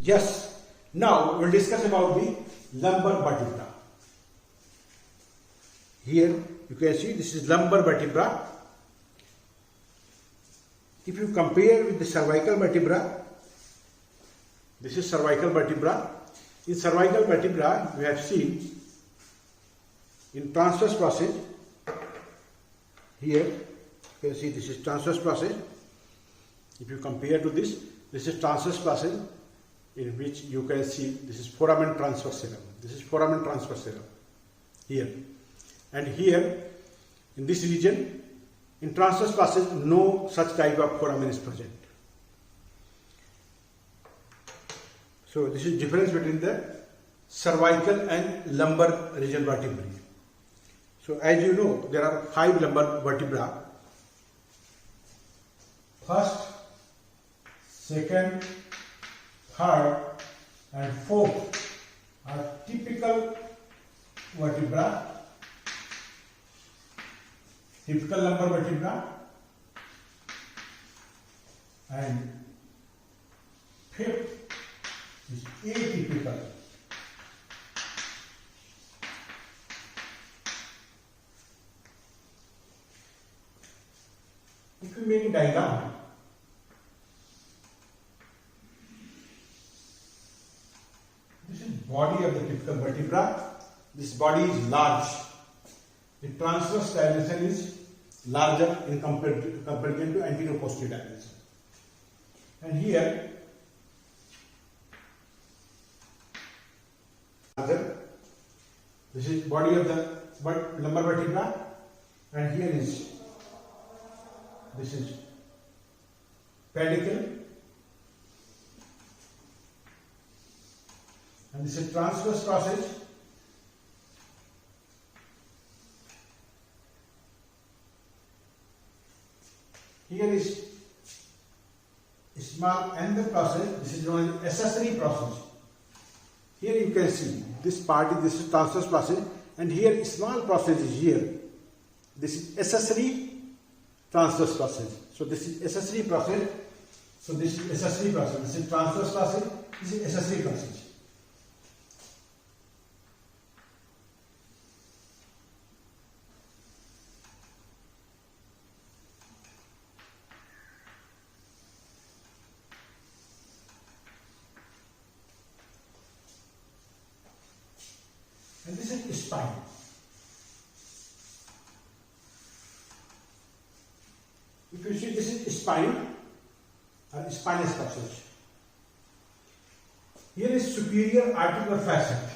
Yes. Now we'll discuss about the lumbar vertebra. Here you can see this is lumbar vertebra. If you compare with the cervical vertebra, this is cervical vertebra. In cervical vertebra, we have seen in transverse passage. Here you can see this is transverse passage. If you compare to this is transverse passage, in which you can see this is foramen transversarum. This is foramen transversarum here, and here in this region in transverse passage no such type of foramen is present. So this is difference between the cervical and lumbar region vertebrae. So as you know, there are 5 lumbar vertebra. First, second, third and fourth are typical vertebra, typical lumbar vertebra, and fifth is atypical. If you make a diagram, this is body of the typical vertebra. This body is large. The transverse dimension is larger in comparison to anterior-posterior dimension. And here, this is body of the lumbar vertebra, and here is this is pedicle, and this is transverse passage. Here is small end passage. This is known as accessory passage. Here you can see this part, this is transverse passage, and here small passage is here. This is accessory transverse passage. So this is accessory passage. So this is accessory passage. This is transverse passage. This is accessory passage. And this is spine. If you see, this is spine or spinous passage. Here is superior articular facet.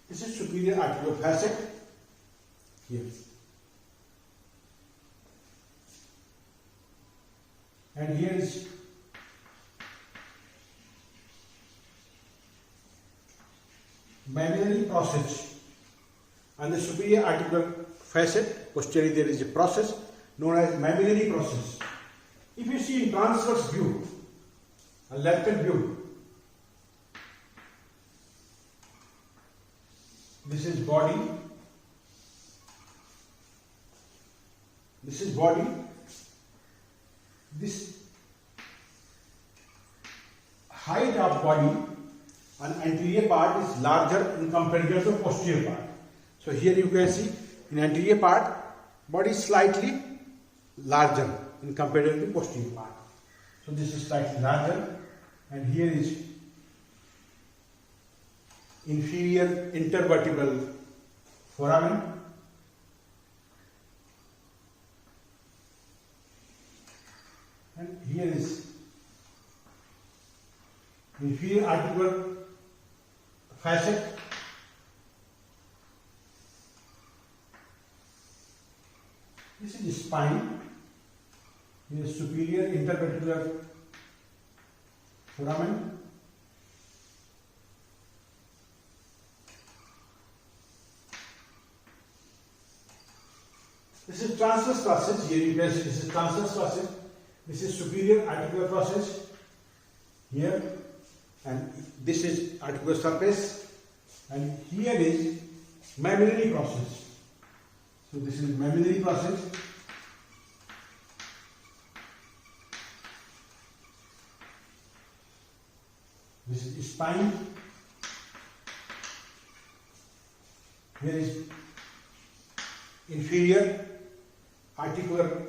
This is superior articular facet here, and here is mammillary process. And the superior articular facet posteriorly there is a process known as mammillary process. If you see in transverse view, a lateral view, this is body, this is body, this height of body on anterior part is larger in comparison to posterior part. So here you can see in anterior part, body is slightly larger in comparison to posterior part. So this is slightly larger, and here is inferior intervertebral foramen, and here is inferior articular facet, this is spine, here is superior intervertebral foramen, This is transverse passage. Here you can see this is transverse passage. This is superior articular passage here, and this is articular surface, and here is mammillary process. So this is mammillary process. This is spine. Here is inferior articular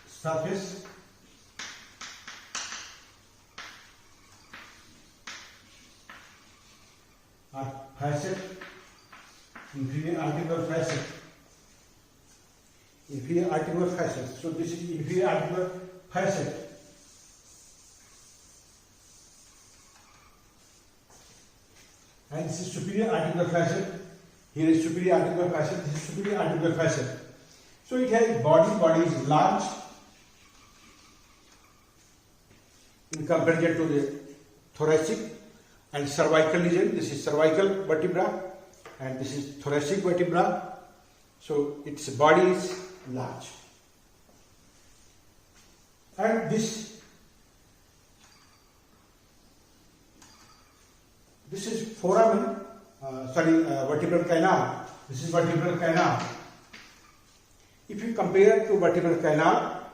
surface. Or facet, inferior articular facet. Inferior articular facet. So this is inferior articular facet. And this is superior articular facet. Here is superior articular facet. This is superior articular facet. So it has body is large in comparison to the thoracic and cervical region. This is cervical vertebra and this is thoracic vertebra. So its body is large. And this is foramen, vertebral canal. This is vertebral canal. If you compare to vertebral canal,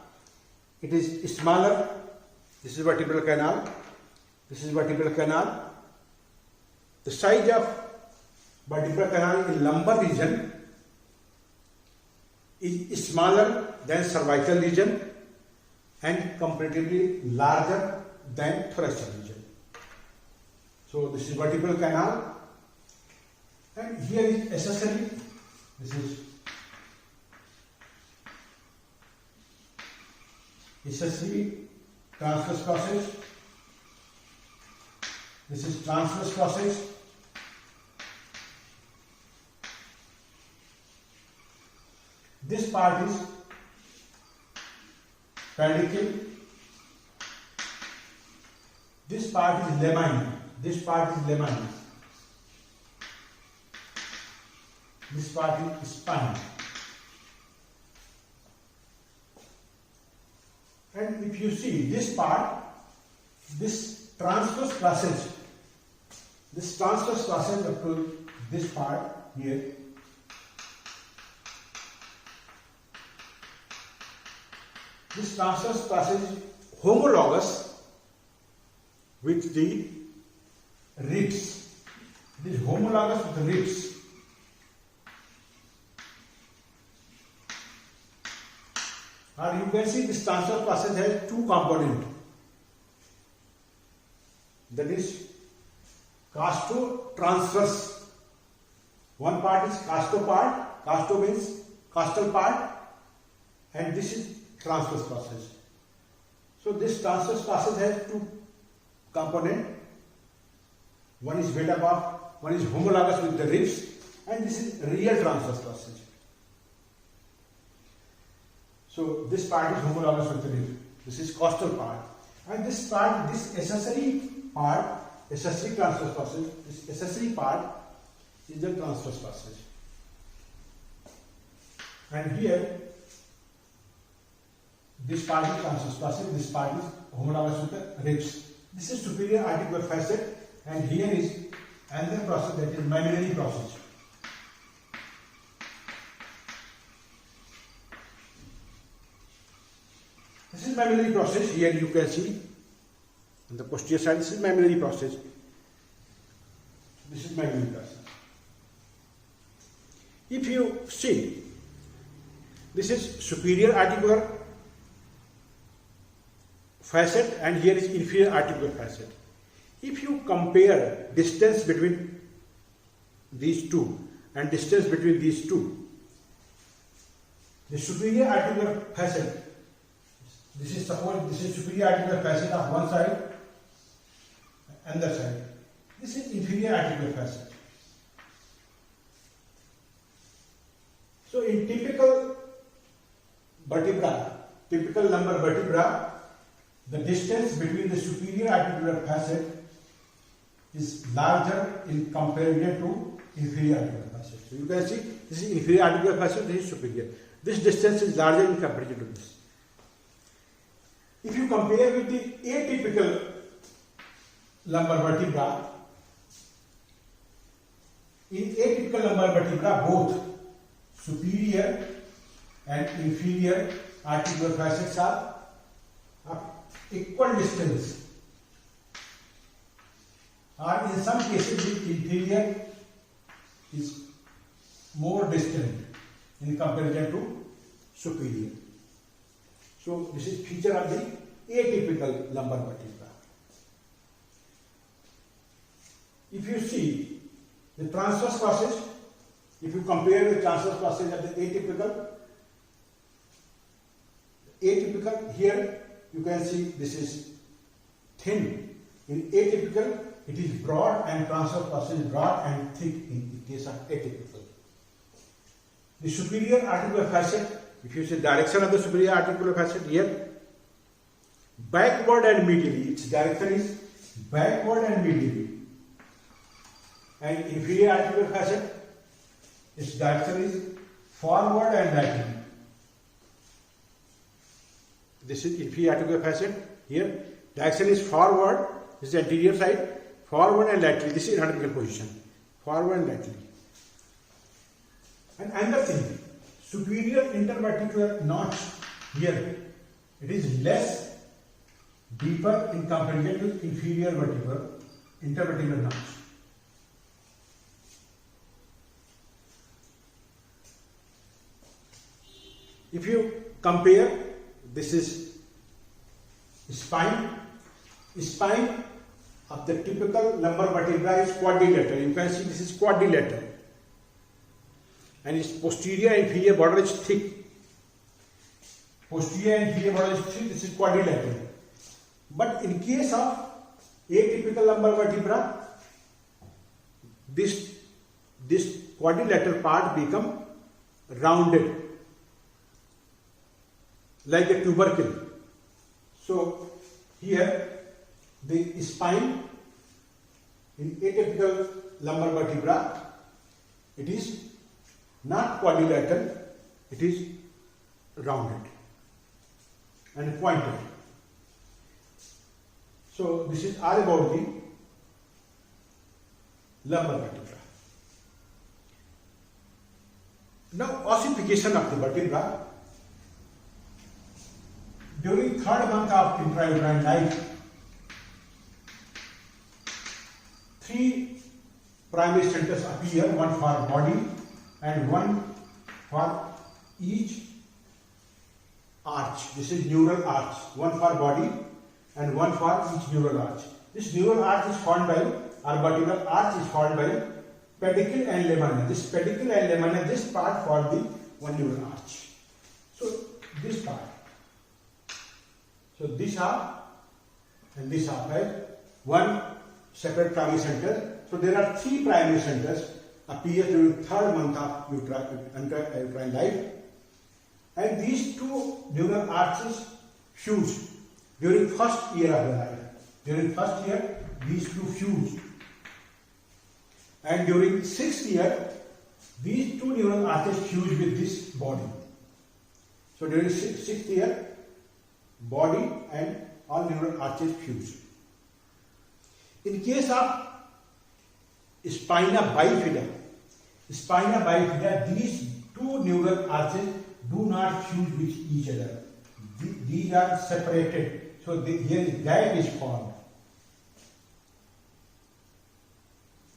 it is smaller. This is vertebral canal. This is vertebral canal. The size of vertebral canal in lumbar region is smaller than cervical region and comparatively larger than thoracic region. So this is vertebral canal, and here is accessory. This is accessory transverse passage. This is transverse passage. This part is pedicule. This part is lamina. This part is lamina. This part is spine. And if you see this part, this transverse passage up to this part here, this transverse passage is homologous with the ribs. It is homologous with the ribs. And you can see this transverse passage has two components. That is costo-transverse. One part is costo part. Costo means costal part, and this is transverse passage. So this transverse passage has two components. One is made up of, one is homologous with the ribs, and this is real transverse passage. So this part is homologous with the rib. This is costal part, and this part, this accessory part, accessory transverse passage. This accessory part is the transverse passage, and here this part is transverse passage. This part is homologous with the ribs. This is superior articular facet, and here is another process, that is mammillary process. This is mammillary process. Here you can see on the posterior side, this is mammillary process. This is mammillary process. If you see, this is superior articular facet and here is inferior articular facet. If you compare distance between these two and distance between these two, the superior articular facet, this is suppose this is superior articular facet of one side and the side. This is inferior articular facet. So in typical vertebra, typical lumbar vertebra, the distance between the superior articular facet is larger in comparison to inferior articular facet. So you can see this is inferior articular facet, this is superior. This distance is larger in comparison to this. If you compare with the atypical lumbar vertebra, in atypical lumbar vertebra, both superior and inferior articular facets are of equal distance, or in some cases the inferior is more distant in comparison to superior. So this is feature of the atypical lumbar vertebra. If you see the transverse passage, if you compare the transverse passage of the atypical, here you can see this is thin. In atypical, it is broad, and transverse passage is broad and thick in the case of atypical. The superior articular facet, if you see direction of the superior articular facet here, backward and medially, its direction is backward and medially. And inferior articular facet, its direction is forward and laterally. This is inferior articular facet. Here, direction is forward, this is the anterior side, forward and laterally. This is anatomical position, forward and laterally. And another thing, superior intervertebral notch here, it is less deeper in comparison to inferior vertebral intervertebral notch. If you compare, this is spine of the typical lumbar vertebra is quadrilateral. You can see this is quadrilateral, and its posterior and inferior border is thick. Posterior and inferior border is thick. This is quadrilateral. But in case of atypical lumbar vertebra, this quadrilateral part become rounded, like a tubercle. So here the spine in atypical lumbar vertebra, it is not quadrilateral, it is rounded and pointed. So this is all about the lumbar vertebra. Now ossification of the vertebra. During third month of intrauterine life, 3 primary centers appear, one for body and one for each arch. This is neural arch, one for body and one for each neural arch. This neural arch is formed by, or vertebral arch is formed by pedicle and lamina. This pedicle and lamina, this part for the one neural arch. So this part. So this half and this half, right? One separate primary center. So there are 3 primary centers appear during third month of uterine life, and these 2 neural arches fuse during first year of the life. During first year, these 2 fuse, and during 6th year, these 2 neural arches fuse with this body. So during 6th year, body and all neural arches fuse. In case of spina bifida, these 2 neural arches do not fuse with each other. These are separated. So here a gap is formed.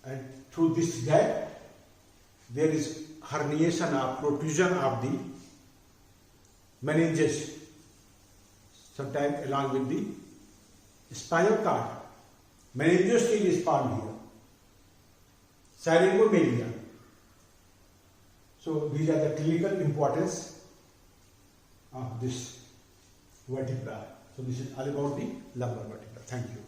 And through this gap, there is herniation or protrusion of the meninges, sometimes along with the spinal cord. Meningosteal is formed here. Syringomelia. So these are the clinical importance of this vertebra. So this is all about the lumbar vertebra. Thank you.